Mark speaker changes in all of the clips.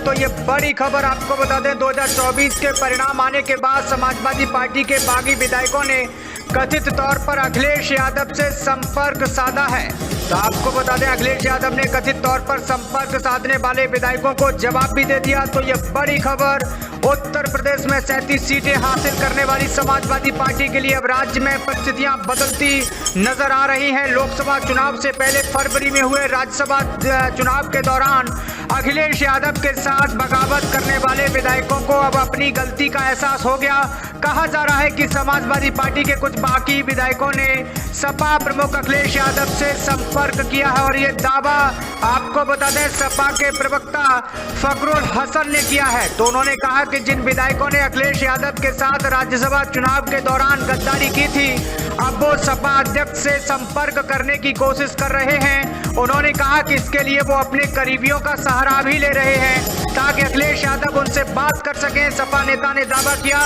Speaker 1: तो ये बड़ी खबर आपको बता दें, 2024 के परिणाम आने के बाद समाजवादी पार्टी के बागी विधायकों ने कथित तौर पर अखिलेश यादव से संपर्क साधा है। तो आपको बता दें, अखिलेश यादव ने कथित तौर पर संपर्क साधने वाले विधायकों को जवाब भी दे दिया। तो ये बड़ी खबर, उत्तर प्रदेश में 37 सीटें हासिल करने वाली समाजवादी पार्टी के लिए अब राज्य में परिस्थितियां बदलती नजर आ रही हैं। लोकसभा चुनाव से पहले फरवरी में हुए राज्यसभा चुनाव के दौरान अखिलेश यादव के साथ बगावत करने वाले विधायकों को अब अपनी गलती का एहसास हो गया। कहा जा रहा है कि समाजवादी पार्टी के कुछ बाकी विधायकों ने सपा प्रमुख अखिलेश यादव से संपर्क किया है और ये दावा आपको बता दें सपा के प्रवक्ता फखरुल हसन ने किया है। तो उन्होंने कहा कि जिन विधायकों ने अखिलेश यादव के साथ राज्यसभा चुनाव के दौरान गद्दारी की थी, अब वो सपा अध्यक्ष से संपर्क करने की कोशिश कर रहे हैं। उन्होंने कहा कि इसके लिए वो अपने करीबियों का सहारा भी ले रहे हैं ताकि अखिलेश यादव उनसे बात कर सकें। सपा नेता ने दावा किया,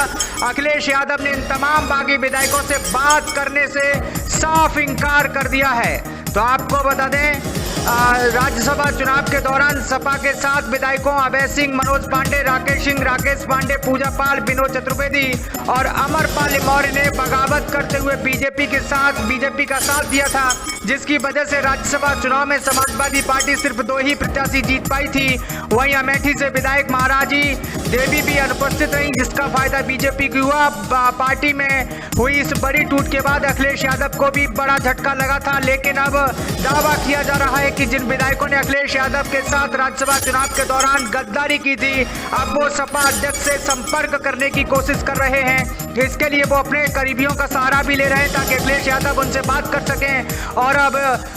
Speaker 1: अखिलेश यादव ने इन तमाम बागी विधायकों से बात करने से साफ इनकार कर दिया है। तो आपको बता दें, राज्यसभा चुनाव के दौरान सपा के 7 विधायकों अभय सिंह, मनोज पांडे, राकेश पांडे, पूजा पाल, विनोद चतुर्वेदी और अमरपाल मौर्य ने बगावत करते हुए बीजेपी का साथ दिया था, जिसकी वजह से राज्यसभा चुनाव में समाजवादी पार्टी सिर्फ 2 ही प्रत्याशी जीत पाई थी। वहीं अमेठी से विधायक महाराजी देवी भी अनुपस्थित रही, जिसका फायदा बीजेपी को हुआ। पार्टी में हुई इस बड़ी टूट के बाद अखिलेश यादव को भी बड़ा झटका लगा था, लेकिन अब दावा किया जा रहा है कि जिन विधायकों ने अखिलेश यादव के साथ राज्यसभा चुनाव के दौरान गद्दारी की थी, अब वो सपा अध्यक्ष से संपर्क करने की कोशिश कर रहे हैं। इसके लिए वो अपने करीबियों का सहारा भी ले रहे हैं ताकि अखिलेश यादव उनसे बात कर सकें। और अब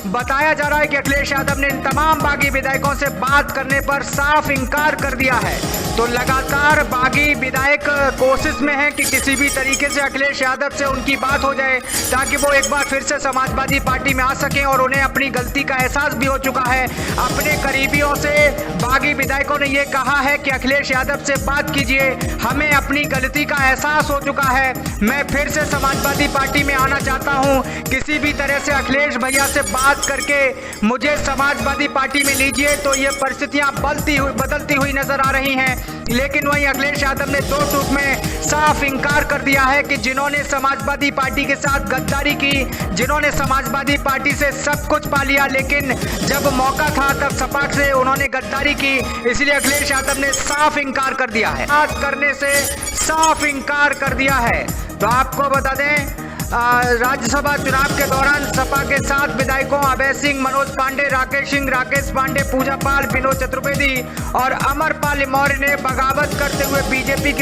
Speaker 1: बताया जा रहा है कि अखिलेश यादव ने इन तमाम बागी विधायकों से बात करने पर साफ इनकार कर दिया है। तो लगातार बागी विधायक कोशिश में हैं कि किसी भी तरीके से अखिलेश यादव से उनकी बात हो जाए ताकि वो एक बार फिर से समाजवादी पार्टी में आ सकें। और उन्हें अपनी गलती का एहसास भी हो चुका है। अपने करीबियों से बागी विधायकों ने ये कहा है कि अखिलेश यादव से बात कीजिए, हमें अपनी गलती का एहसास हो चुका है, मैं फिर से समाजवादी पार्टी में आना चाहता हूं, किसी भी तरह से अखिलेश भैया से बात करके मुझे समाजवादी पार्टी में लीजिए। तो ये परिस्थितियां बदलती हुई नजर आ रही हैं। लेकिन वहीं अखिलेश यादव ने 2 टूक में साफ इनकार कर दिया है कि जिन्होंने समाजवादी पार्टी के साथ गद्दारी की, जिन्होंने समाजवादी पार्टी से सब कुछ पा लिया, लेकिन जब मौका था तब सपा से उन्होंने गद्दारी की, इसलिए अखिलेश यादव ने साफ इनकार कर दिया है, बात करने से साफ इनकार कर दिया है। तो आपको बता दें, राज्यसभा चुनाव के दौरान सपा के 7 विधायकों अभय सिंह, मनोज पांडे, राकेश पांडे, पूजा पाल, विनोद चतुर्वेदी और अमरपाल मौर्य ने बगावत करते हुए बीजेपी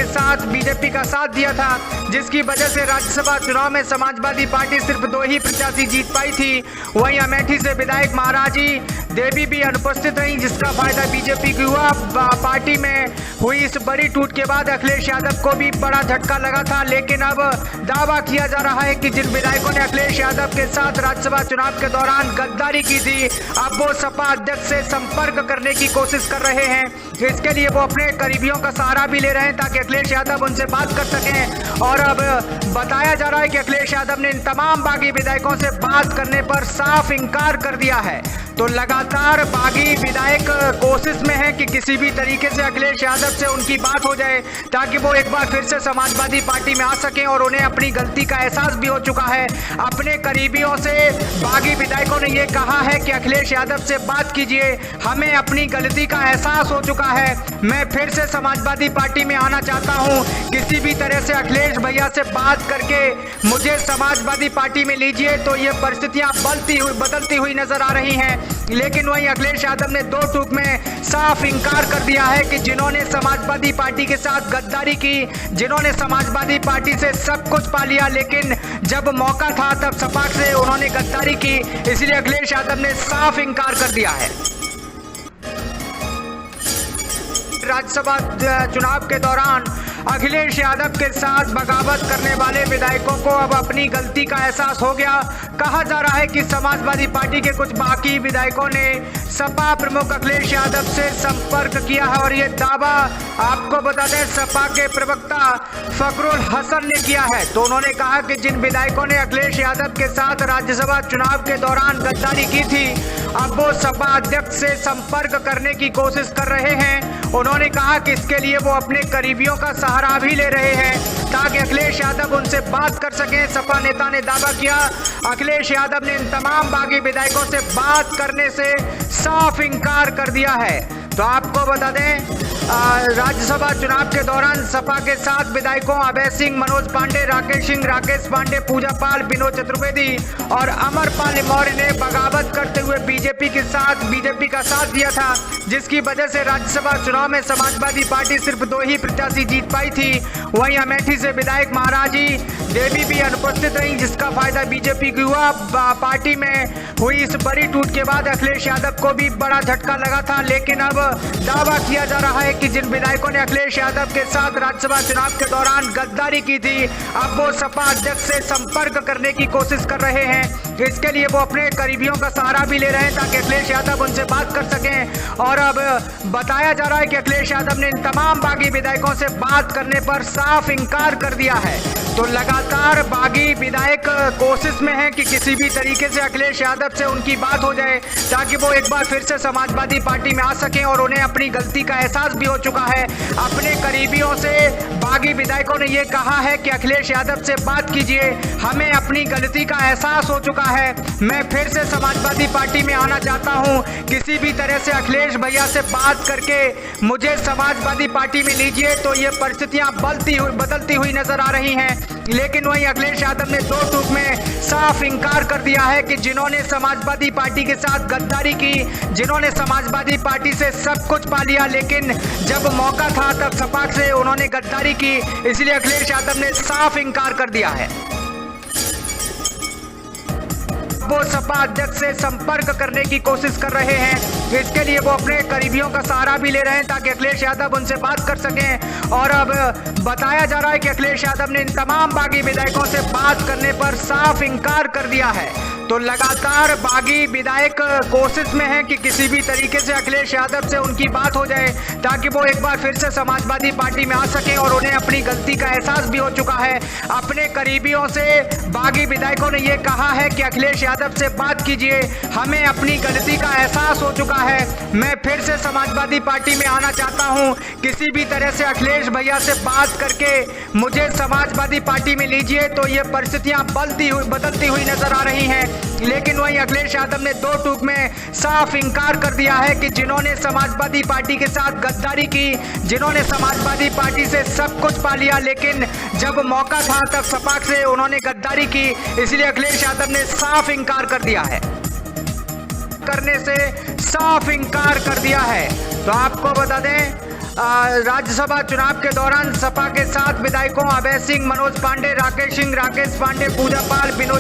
Speaker 1: का साथ दिया था, जिसकी वजह से राज्यसभा चुनाव में समाजवादी पार्टी सिर्फ 2 ही प्रत्याशी जीत पाई थी। वहीं अमेठी से विधायक महाराजी देवी भी अनुपस्थित रही, जिसका फायदा बीजेपी को हुआ। पार्टी में हुई इस बड़ी टूट के बाद अखिलेश यादव को भी बड़ा झटका लगा था, लेकिन अब दावा किया जा रहा है कि जिन विधायकों ने अखिलेश यादव के साथ राज्यसभा चुनाव के दौरान गद्दारी की थी, अब वो सपा अध्यक्ष से संपर्क करने की कोशिश कर रहे हैं। इसके लिए वो अपने करीबियों का सहारा भी ले रहे हैं ताकि अखिलेश यादव उनसे बात कर सकें। और अब बताया जा रहा है कि अखिलेश यादव ने इन तमाम बागी विधायकों से बात करने पर साफ इनकार कर दिया है। तो लगातार बागी विधायक कोशिश में है कि किसी भी तरीके से अखिलेश यादव से उनकी बात हो जाए ताकि वो एक बार फिर से समाजवादी पार्टी में आ सकें। और उन्हें अपनी गलती का एहसास भी हो चुका है। अपने करीबियों से बागी विधायकों ने ये कहा है कि अखिलेश यादव से बात कीजिए, हमें अपनी गलती का एहसास हो चुका है, मैं फिर से समाजवादी पार्टी में आना चाहता हूं, किसी भी तरह से अखिलेश भैया से बात करके मुझे समाजवादी पार्टी में लीजिए। तो ये परिस्थितियां बदलती हुई नजर आ रही हैं। लेकिन वहीं अखिलेश यादव ने 2 टूक में साफ इनकार कर दिया है कि जिन्होंने समाजवादी पार्टी के साथ गद्दारी की, जिन्होंने समाजवादी पार्टी से सब कुछ पा लिया, लेकिन जब मौका था तब सपा से उन्होंने गद्दारी की, इसलिए अखिलेश यादव ने साफ इनकार कर दिया है। राज्यसभा चुनाव के दौरान अखिलेश यादव के साथ बगावत करने वाले विधायकों को अब अपनी गलती का एहसास हो गया। कहा जा रहा है कि समाजवादी पार्टी के कुछ बागी विधायकों ने सपा प्रमुख अखिलेश यादव से संपर्क किया है और ये दावा आपको बता दें सपा के प्रवक्ता फखरुल हसन ने किया है। तो उन्होंने कहा कि जिन विधायकों ने अखिलेश यादव के साथ राज्यसभा चुनाव के दौरान गद्दारी की थी, अब वो सपा अध्यक्ष से संपर्क करने की कोशिश कर रहे हैं। उन्होंने कहा कि इसके लिए वो अपने करीबियों का सहारा भी ले रहे हैं ताकि अखिलेश यादव उनसे बात कर सकें। सपा नेता ने दावा किया अखिलेश यादव ने इन तमाम बागी विधायकों से बात करने से साफ इनकार कर दिया है। तो आपको बता दें राज्यसभा चुनाव के दौरान सपा के 7 विधायकों अभय सिंह, मनोज पांडे, राकेश सिंह, राकेश पांडे, पूजा पाल, विनोद चतुर्वेदी और अमरपाल मौर्य ने बगावत करते हुए बीजेपी का साथ दिया था, जिसकी वजह से राज्यसभा चुनाव में समाजवादी पार्टी सिर्फ 2 ही प्रत्याशी जीत पाई थी। वहीं अमेठी से विधायक महाराजी देवी भी अनुपस्थित रही, जिसका फायदा बीजेपी की हुआ। पार्टी में हुई इस बड़ी टूट के बाद अखिलेश यादव को भी बड़ा झटका लगा था, लेकिन अब दावा किया जा रहा है कि जिन विधायकों ने अखिलेश यादव के साथ राज्यसभा चुनाव के दौरान गद्दारी की थी, अब वो सपा अध्यक्ष से संपर्क करने की कोशिश कर रहे हैं। इसके लिए वो अपने करीबियों का सहारा भी ले रहे हैं ताकि अखिलेश यादव उनसे बात कर सकें। और अब बताया जा रहा है कि अखिलेश यादव ने इन तमाम बागी विधायकों से बात करने पर साफ इनकार कर दिया है। तो लगातार बागी विधायक कोशिश में हैं कि किसी भी तरीके से अखिलेश यादव से उनकी बात हो जाए ताकि वो एक बार फिर से समाजवादी पार्टी में आ सकें। और उन्हें अपनी गलती का एहसास भी हो चुका है। अपने करीबियों से बागी विधायकों ने ये कहा है कि अखिलेश यादव से बात कीजिए, हमें अपनी गलती का एहसास हो चुका है, मैं फिर से समाजवादी पार्टी में आना चाहता हूं, किसी भी तरह से अखिलेश भैया से बात करके मुझे समाजवादी पार्टी में लीजिए। तो ये परिस्थितियां बदलती हुई नजर आ रही हैं। लेकिन वहीं अखिलेश यादव ने 2 टूक में साफ इनकार कर दिया है कि जिन्होंने समाजवादी पार्टी के साथ गद्दारी की, जिन्होंने समाजवादी पार्टी से सब कुछ पा लिया, लेकिन जब मौका था तब सपा से उन्होंने गद्दारी की, इसलिए अखिलेश यादव ने साफ इनकार कर दिया है। वो सपा अध्यक्ष से संपर्क करने की कोशिश कर रहे हैं। इसके लिए वो अपने करीबियों का सहारा भी ले रहे हैं ताकि अखिलेश यादव उनसे बात कर सकें। और अब बताया जा रहा है कि अखिलेश यादव ने इन तमाम बागी विधायकों से बात करने पर साफ इनकार कर दिया है। तो लगातार बागी विधायक कोशिश में हैं कि किसी भी तरीके से अखिलेश यादव से उनकी बात हो जाए ताकि वो एक बार फिर से समाजवादी पार्टी में आ सकें। और उन्हें अपनी गलती का एहसास भी हो चुका है। अपने करीबियों से बागी विधायकों ने ये कहा है कि अखिलेश यादव से बात कीजिए, हमें अपनी गलती का एहसास हो चुका है, मैं फिर से समाजवादी पार्टी में आना चाहता हूं, किसी भी तरह से अखिलेश भैया से बात करके मुझे समाजवादी पार्टी में लीजिए। तो ये परिस्थितियां बदलती हुई नजर आ रही हैं। लेकिन वहीं अखिलेश यादव ने 2 टूक में साफ इनकार कर दिया है कि जिन्होंने समाजवादी पार्टी के साथ गद्दारी की, जिन्होंने समाजवादी पार्टी से सब कुछ पा लिया, लेकिन जब मौका था तब सपा से उन्होंने गद्दारी की, इसलिए अखिलेश यादव ने साफ इनकार कर दिया है, करने से साफ इनकार कर दिया है। तो आपको बता दें राज्यसभा चुनाव के दौरान सपा के 7 विधायकों अभय सिंह, मनोज पांडे, राकेश सिंह, राकेश पांडे, पूजा पाल, विनोद